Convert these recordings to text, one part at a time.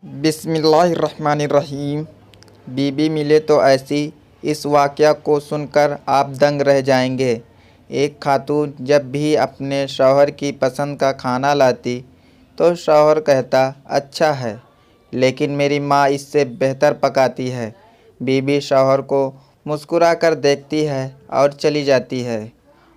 बिस्मिल्लाहिर्रहमानिर्रहीम। बीबी मिले तो ऐसी, इस वाक़या को सुनकर आप दंग रह जाएंगे। एक खातून जब भी अपने शौहर की पसंद का खाना लाती तो शौहर कहता, अच्छा है, लेकिन मेरी माँ इससे बेहतर पकाती है। बीबी शौहर को मुस्कुरा कर देखती है और चली जाती है।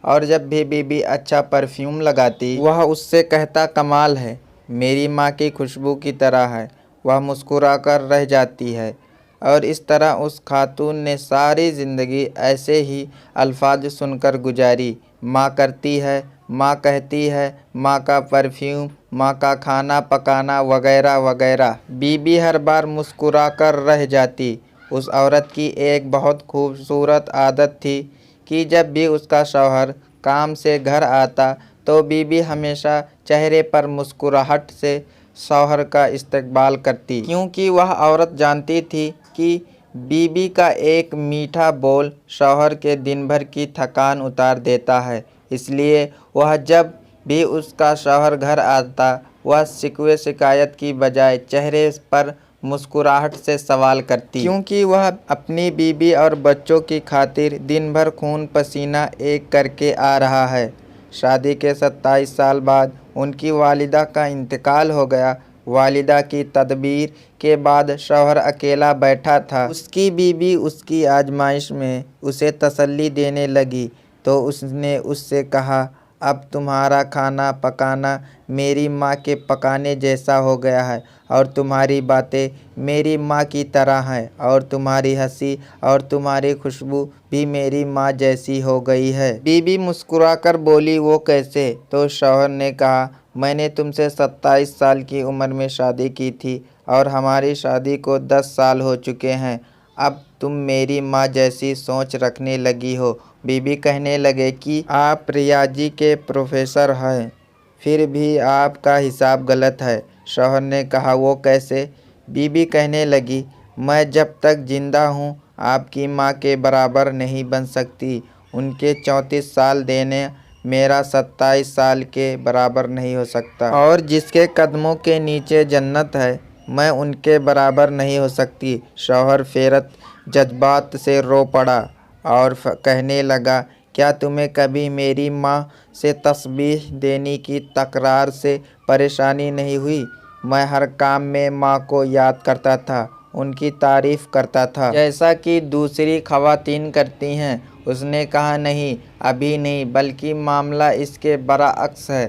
और जब भी बीबी अच्छा परफ्यूम लगाती, वह उससे कहता, कमाल है, मेरी माँ की खुशबू की तरह है। वह मुस्कुरा कर रह जाती है। और इस तरह उस खातून ने सारी ज़िंदगी ऐसे ही अल्फाज सुनकर गुजारी। माँ करती है, माँ कहती है, माँ का परफ्यूम, माँ का खाना पकाना वगैरह वगैरह। बीबी हर बार मुस्कुरा कर रह जाती। उस औरत की एक बहुत खूबसूरत आदत थी कि जब भी उसका शौहर काम से घर आता तो बीबी हमेशा चेहरे पर मुस्कुराहट से शौहर का इस्तकबाल करती, क्योंकि वह औरत जानती थी कि बीबी का एक मीठा बोल शौहर के दिन भर की थकान उतार देता है। इसलिए वह जब भी उसका शौहर घर आता, वह शिकवे शिकायत की बजाय चेहरे पर मुस्कुराहट से सवाल करती, क्योंकि वह अपनी बीबी और बच्चों की खातिर दिन भर खून पसीना एक करके आ रहा है। शादी के 27 साल बाद उनकी वालिदा का इंतकाल हो गया। वालिदा की तदबीर के बाद शौहर अकेला बैठा था। उसकी बीबी उसकी आजमाइश में उसे तसल्ली देने लगी तो उसने उससे कहा, अब तुम्हारा खाना पकाना मेरी माँ के पकाने जैसा हो गया है, और तुम्हारी बातें मेरी माँ की तरह हैं, और तुम्हारी हंसी और तुम्हारी खुशबू भी मेरी माँ जैसी हो गई है। बीबी मुस्कुराकर बोली, वो कैसे? तो शौहर ने कहा, मैंने तुमसे 27 साल की उम्र में शादी की थी और हमारी शादी को 10 साल हो चुके हैं। अब तुम मेरी माँ जैसी सोच रखने लगी हो। बीबी कहने लगे कि आप रियाजी के प्रोफेसर हैं, फिर भी आपका हिसाब गलत है। शौहर ने कहा, वो कैसे? बीबी कहने लगी, मैं जब तक जिंदा हूँ आपकी माँ के बराबर नहीं बन सकती। उनके 34 साल देने मेरा 27 साल के बराबर नहीं हो सकता, और जिसके कदमों के नीचे जन्नत है, मैं उनके बराबर नहीं हो सकती। शौहर फेरत जज्बात से रो पड़ा और कहने लगा, क्या तुम्हें कभी मेरी माँ से तस्बीह देने की तकरार से परेशानी नहीं हुई? मैं हर काम में माँ को याद करता था, उनकी तारीफ़ करता था, जैसा कि दूसरी ख़वातीन करती हैं। उसने कहा, नहीं, अभी नहीं, बल्कि मामला इसके बरअक्स है।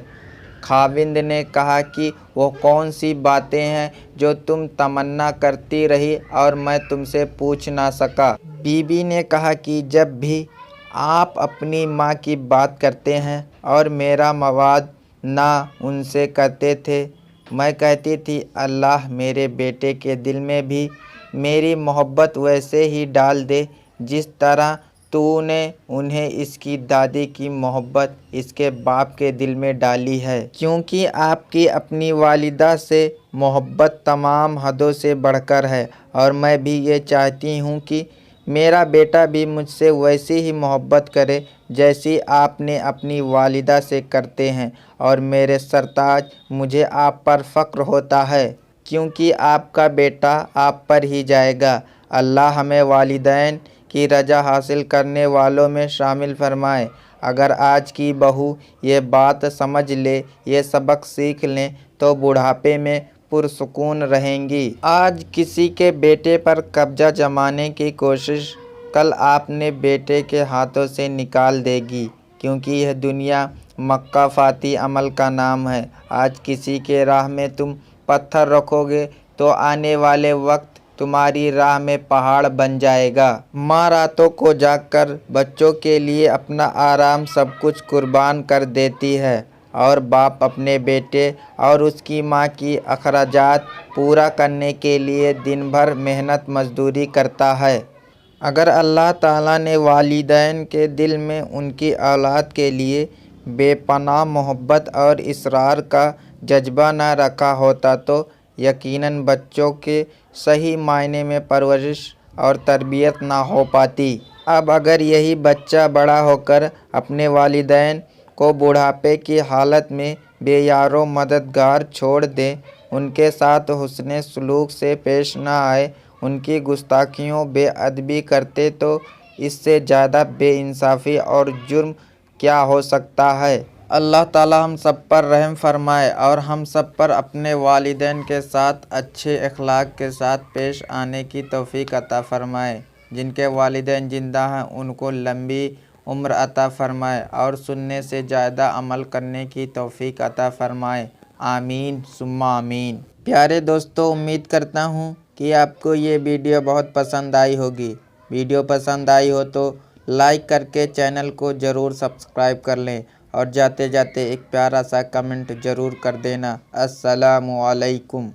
खाविंद ने कहा कि वो कौन सी बातें हैं जो तुम तमन्ना करती रही और मैं तुमसे पूछ ना सका? बीबी ने कहा कि जब भी आप अपनी माँ की बात करते हैं और मेरा मवाद ना उनसे करते थे, मैं कहती थी, अल्लाह मेरे बेटे के दिल में भी मेरी मोहब्बत वैसे ही डाल दे जिस तरह तूने उन्हें इसकी दादी की मोहब्बत इसके बाप के दिल में डाली है, क्योंकि आपकी अपनी वालिदा से मोहब्बत तमाम हदों से बढ़कर है, और मैं भी ये चाहती हूँ कि मेरा बेटा भी मुझसे वैसी ही मोहब्बत करे जैसी आपने अपनी वालिदा से करते हैं। और मेरे सरताज, मुझे आप पर फ़ख्र होता है, क्योंकि आपका बेटा आप पर ही जाएगा। अल्लाह हमें वालिदैन की रजा हासिल करने वालों में शामिल फरमाए। अगर आज की बहू ये बात समझ ले, ये सबक सीख लें, तो बुढ़ापे में पुरसुकून रहेंगी। आज किसी के बेटे पर कब्जा जमाने की कोशिश कल आपने बेटे के हाथों से निकाल देगी, क्योंकि यह दुनिया मक्का फाती अमल का नाम है। आज किसी के राह में तुम पत्थर रखोगे तो आने वाले वक्त तुम्हारी राह में पहाड़ बन जाएगा। माँ रातों को जागकर बच्चों के लिए अपना आराम सब कुछ कुर्बान कर देती है, और बाप अपने बेटे और उसकी माँ की अखराजात पूरा करने के लिए दिन भर मेहनत मजदूरी करता है। अगर अल्लाह ताला ने वालिदैन के दिल में उनकी औलाद के लिए बेपनाह मोहब्बत और इसरार का जज्बा न रखा होता तो यकीनन बच्चों के सही मायने में परवरिश और तरबियत ना हो पाती। अब अगर यही बच्चा बड़ा होकर अपने वालिदैन को बुढ़ापे की हालत में बेयारो मददगार छोड़ दे ان کے ساتھ حسن سلوک سے پیش نہ آئے، ان کی گستاخیوں بے ادبی کرتے تو اس سے زیادہ بے انصافی اور جرم کیا ہو سکتا ہے۔ اللہ تعالی ہم سب پر رحم فرمائے اور ہم سب پر اپنے والدین کے ساتھ اچھے اخلاق کے ساتھ پیش آنے کی توفیق عطا فرمائے۔ جن کے والدین زندہ ہیں ان کو لمبی عمر عطا فرمائے اور سننے سے زیادہ عمل کرنے کی توفیق عطا فرمائے، آمین ثم آمین۔ پیارے دوستو، امید کرتا ہوں کہ آپ کو یہ ویڈیو بہت پسند آئی ہوگی۔ ویڈیو پسند آئی ہو تو لائک کر کے چینل کو ضرور سبسکرائب کر لیں اور جاتے جاتے ایک پیارا سا کمنٹ ضرور کر دینا۔ السلام علیکم۔